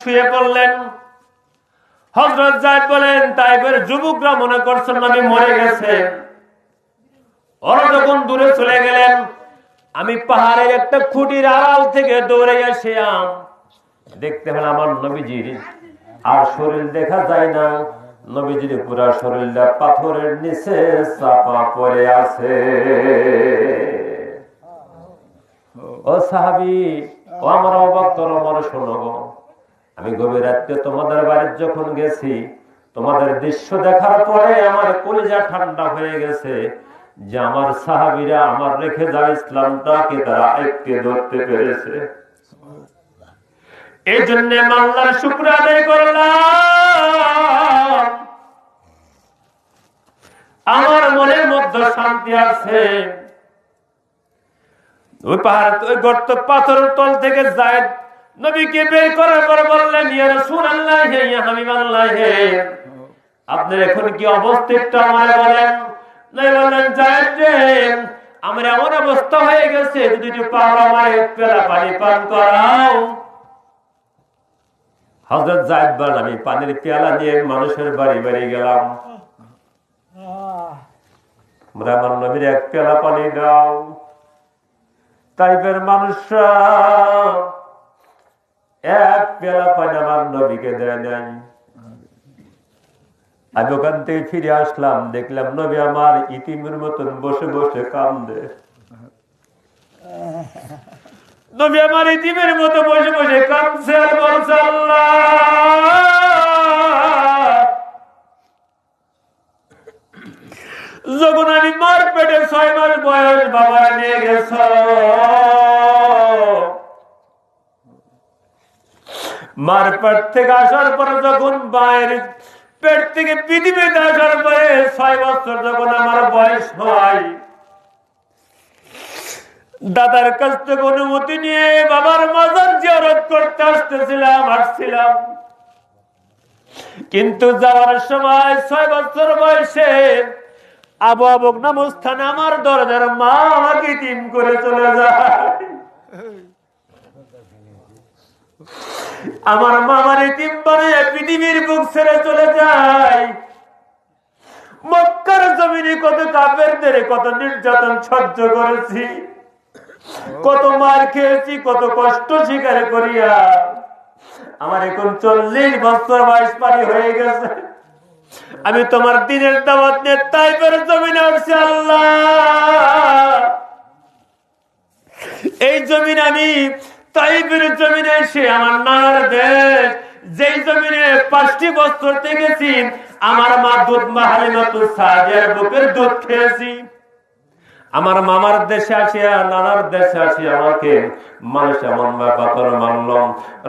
শুয়ে পড়লেন। হযরত যায়েদ বলেন, তাইফের যুবকরা মনে করছেন নবী মরে গেছে। ওরা যখন দূরে চলে গেলেন, আমি পাহাড়ের একটা খুঁটির আড়াল থেকে দৌড়ে আসিলাম। দেখতে পেলাম আমার নবীজির আর শরীর দেখা যায় না, নবীজির পুরা শরীরটা পাথরের নিচে চাপা পড়ে আছে। ও সাহাবী, ও আমার অবাক করো, আমার শোনো গো, আমি গভীর রাতে তোমাদের বাড়িতে যখন গেছি, তোমাদের দৃশ্য দেখার পরে আমার কলিজা ঠান্ডা হয়ে গেছে যে আমার সাহাবীরা আমার রেখে যাওয়া ইসলামটাকে তারা আঁকড়ে ধরতে পেরেছে। এই জন্য আল্লাহর শুকর আদায় করলাম, আমার মনের মধ্যে শান্তি আছে। ওই পাহাড়, ওই গর্ত পাথরের তল থেকে যায়েদ নবীকে বের করার পর বললেন, ইয়া রাসূলুল্লাহ, হে ইয়া হাবিবাল্লাহ, হে আপনার এখন কি অবস্থা আমারে বলেন। নবী বললেন, যায়েদ রে, আমার এমন অবস্থা হয়ে গেছে, যদি একটু পারো আমার এক পেলা পানি পান করাও। হযরত যায়েদ বলেন, আমি পানির পেয়ালা নিয়ে মানুষের বাড়ি বাড়ি গেলাম, আমার নবীর এক পেয়ালা পানি দাও। তাইফের মানুষরা এক পেয়ালা পানি আমার নবীকে দেয় নাই। আমি ওখান থেকে ফিরে আসলাম, দেখলাম নবী আমার ইতিমের মতন বসে বসে কান্দে। নবী আমার ইতিমের মতো বসে বসে কাঁদছে আর বলছে, আল্লাহ, যখন আমি মার পেটে 6 মাস বয়স বাবা নিয়ে গেছ, মার পেট থেকে আসার পরে যখন বাইরে পেট থেকে পৃথিবীতে আসার পরে 6 বছর যখন আমার বয়স হয়, দাদার কাছ থেকে অনুমতি নিয়ে বাবার মাজার জিয়ারত করতে আসছিলাম। কিন্তু যাওয়ার সময় 6 বছর বয়সে আবু আবুক নাম স্থানে আমার দরজার মা আমাকে ইতিম করে চলে যায়। আমার মা আমার ইতিম বানিয়ে পৃথিবীর বুক ছেড়ে চলে যায়। মক্কার জমিনে কত কাফেরদের কত নির্যাতন সহ্য করেছি, কত মার খেয়েছি, কত কষ্ট স্বীকার করিয়া আমার এখন 40 বছর বয়স পারি হয়ে গেছে। আমি তোমার দিনের দাওয়াত নিয়ে তাইফের জমিনে আসছি। আল্লাহ, এই জমিন আমি তাইফের জমিনে এসে আমার নানার দেশ, যেই জমিনে 5টি বছর থেকেছি, আমার মা দুধ মা হালিমাতুস সাদিয়ার বুকের দুধ খেয়েছি। আমার মামার দেশে আসিয়া নানার দেশে আসিয়া আমাকে মানুষ এমন পাথর মানল।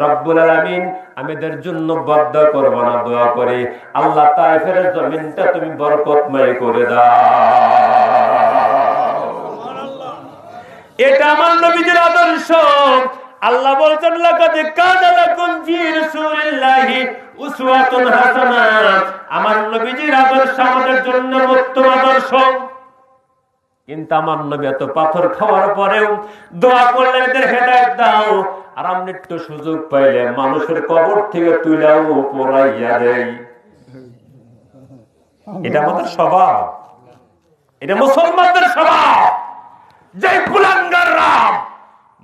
রব্বুল আলামিন আমাদের জন্য বদ্ধ করব না, দোয়া করি আল্লাহ তাইফের জমিনটা তুমি বরকতময় করে দাও। এটা আমার নবীজির আদর্শ। আল্লাহ বলছেন, লাকাদ কানা লাকুম ফি রাসূলিল্লাহি উসওয়াতুন হাসানাহ। আমার নবীজির আদর্শ আমাদের জন্য উত্তম আদর্শ। কিন্তু আমার নবী এত পাথর খাওয়ার পরেও দোয়া করলেন, এদের হেদায়েত দাও। আর আমরা একটু সুযোগ পাইলে মানুষের কবর থেকে তুইলাও পড়াইয়া দেই। এটা আমাদের স্বভাব, এটা মুসলমানদের স্বভাব। যে কুলাঙ্গাররা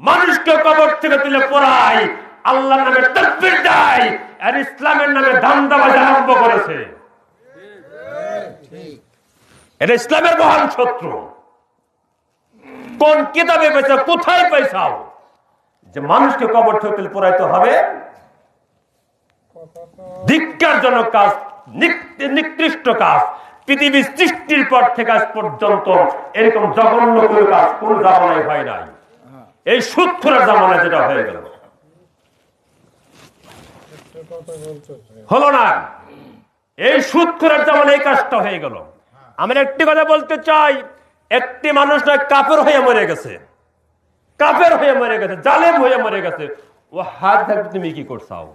মানুষকে কবর থেকে তুলে পড়ায়, আল্লাহর নামে তাকবীর দেয়, আর ইসলামের নামে ধান্দাবাজি আরম্ভ করেছে। এটা ইসলামের মহান শত্রু। কোন কিতাবে পেয়েছে, কোথায় পেয়েছাও যে মানুষকে কবর থেকে তুলে পড়াইতে হবে? ধিক্কারজনক কাজ, নিকৃষ্ট কাজ। পৃথিবীর সৃষ্টির পর থেকে আজ পর্যন্ত এরকম জঘন্য কোনো কাজ কোন জামানায় হয় নাই। এই সুদখোরের জামানায় যেটা হয়ে গেল, হলো না, এই সুদখোরের জামানায় এই কাজটা হয়ে গেল। আমি একটি কথা বলতে চাই, একটি মানুষ নয়, কাফের হয়ে মরে গেছে, কাফের হয়ে মরে গেছে, জালেম হয়ে মরে গেছে। ও হাত থাকতে তুমি কি করছাও,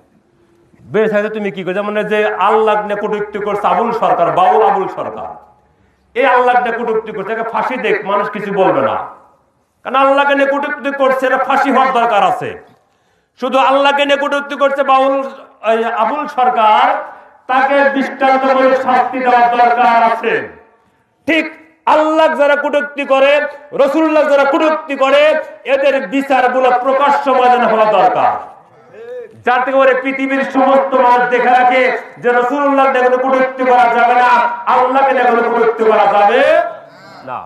বেশ আছে তুমি কি করছো? মানে যে আল্লাহ নে কটূক্তি করছে আবুল সরকার, বাউল আবুল সরকার, এই আল্লাহ নে কটূক্তি করছে, ফাঁসি দেখ, মানুষ কিছু বলবে না। কারণ আল্লাহকে নিয়ে কটূক্তি করছে, এটা ফাঁসি হওয়ার দরকার আছে। শুধু আল্লাহকে নিয়ে কটূক্তি করছে বাউল আবুল সরকার, তাকে দৃষ্টান্তমূলক শাস্তি দেওয়ার দরকার আছে। ঠিক আল্লাহ যারা কটূক্তি করে, রাসূলুল্লাহ যারা কটূক্তি করে, এদের বিচারগুলো প্রকাশ্য ময়দানে হওয়া দরকার, যাতে করে পৃথিবীর সমস্ত মানুষ দেখে রাখে যে রাসূলুল্লাহ দেখলে কটূক্তি করা যাবে না, আল্লাহকে দেখলে কটূক্তি করা যাবে না।